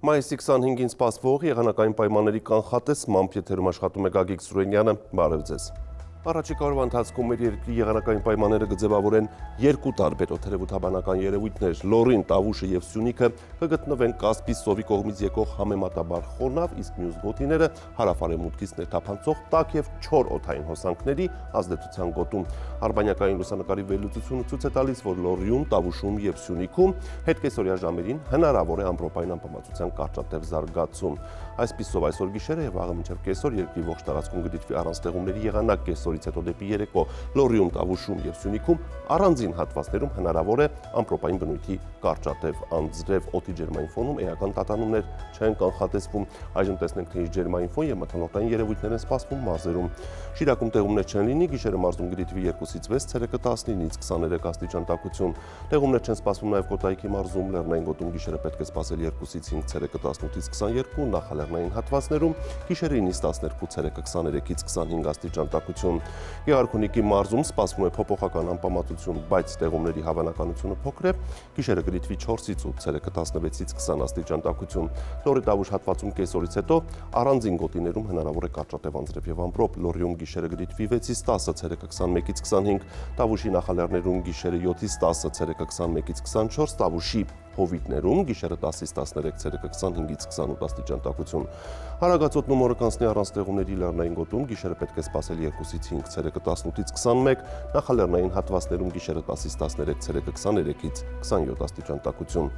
Մայիսի 25-ին սպասվող եղանակային պայմանների կանխատեսմամբ եթերում աշխատում է Գագիկ Սուրենյանը, բարև ձեզ։ Առաջիկա օրվա ընթացքում մեր երկրի եղանակային պայմանները կձևավորեն երկու տարբեր օդերևութաբանական երևույթներ՝ Լոռին, Տավուշը և Սյունիքը կգտնվեն Կասպից ծովի կողմից եկող համեմատաբար խոնավ, իսկ մյուս գոտիները հարավ-արևմուտքից ներթափանցող տաք և չոր օդային հոսանքների ազդեցության գոտում։ Արբանյակային լուսանկարի վերլուծությունը ցույց է տալիս, որ Լոռիում, Տավուշում և Սյունիքում հետկեսօրյա ժամերին հնարավոր է ամպրոպային անբավարարության կարճատև զարգացում։ Այսպիսով այսօր գիշերը և վաղը մինչև կեսօր երկրի ողջ տարածքում կդիտվի առանց տեղումների եղանակ, կեսօրից հետո դեպի երեկո Լոռիում, Տավուշում և Սյունիքում առանձին հատվածներում հնարավոր է ամպրոպային բնույթի կարճատև անձրև, օդի ջերմային ֆոնում էական տատանումներ չեն կանխատեսվում։ Այժմ տեսնենք, թե ինչ ջերմային ֆոն և մթնոլորտային երևույթներ են սպասվում մարզերում։ Շիրակում տեղումներ չեն լինի, գիշերը մարզում կդիտվի 2-ից 6, ցերեկը 19-ից 23 աստիճան տաքություն։ Տեղումներ չեն սպասվում նաև Կոտայքի մարզում, Լեռնային գոտում գիշերը պետք է սպասել 2-ից 5, ցերեկը 18-ից 22, նախալեռնային հատվածներում գիշերը 9-ից 12, ցերեկը 23-ից 25 աստիճան տաքություն։ Գեղարքունիքի մարզում սպասվում է փոփոխական անպամատություն, բայց տեղումների հավանականությունը փոքր է, գիշերը կդիտվի 4-ից 8, ցերեկը 16-ից 20 աստիճան տաքություն։ Լոռի Տավուշ հատվածում կեսօրից հետո առանձին գոտիներում հնարավոր է կարճատև անձրև և ամպրոպ, Լոռիում գիշերը կդիտվի 6-ից 10, ցերեկը 21-ից 25, Տավուշի նախալեռներում գիշերը 7-ից 10, ցերեկը 21-ից 24, Տավուշի հովիտներում գիշերը 10-ից 13, ցերեկը 25-ից 28 աստիճան տաքություն։ Հարագածոտնու օրը կանցնի առանց տեղումների Լեռնային գոտում, գիշերը պետք է սպասել 2-ից 5, ցերեկը 18-ից 21, նախալեռնային հատվածներում գիշերը 10-ից 13, ցերեկը 23-ից 27 աստիճան տաքություն։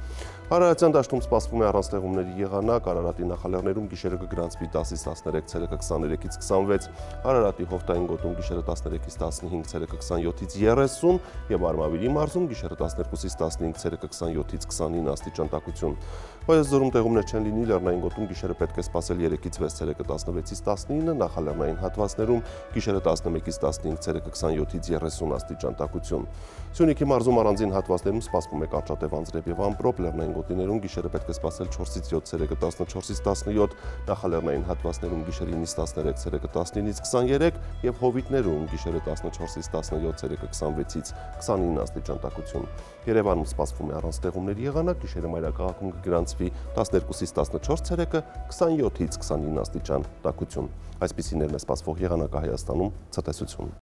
Արարատյան դաշտում սպասվում է առանց տեղումների եղանակ, Արարատի նախալեռներում գիշերը կգրանցվի 10-ից 13, ցերեկը 23-ից 26, Արարատի հովտային գոտում գիշերը 13-ից 15, ցերեկը 27-ից 30 և Արմավիրի մարզում գիշերը 12-ից 15, ցերեկը 27-ից 29 աստիճան տաքություն։ Վայոց տեղումներ չեն լինի, Լեռնային գոտում գիշերը պետք է սպասել 3-ից 6, ցերեկը 16-ից 19, նախալեռնային հատվածներում գիշերը 11-ից 15, ցերեկը 27-ից 30 աստիճան տաքություն։ Սյունիքի մարզում առանձին հատվածներում սպասվում է կարճատև անձրև և ամպրոպ, Լեռնային գոտիներում գիշերը պետք է սպասել 4-ից 7, ցերեկը 14-ից 17, նախալեռնային հատվածներում գիշերը 9-ից 13, ցերեկը 19-ից 23 և հովիտներում գիշերը 14-ից 17, ցերեկը 26-ից 29 աստիճան տաքություն։ Երևանում սպասվում է առանց տեղումների եղանակ, գիշերը մայրաքաղաքում կգրանցվի 12-ից 14, ցերեկը 27-ից 29 աստիճան տաքություն։ Այսպիսիներն է սպասվող եղանակը Հայաստանում, ցտեսություն։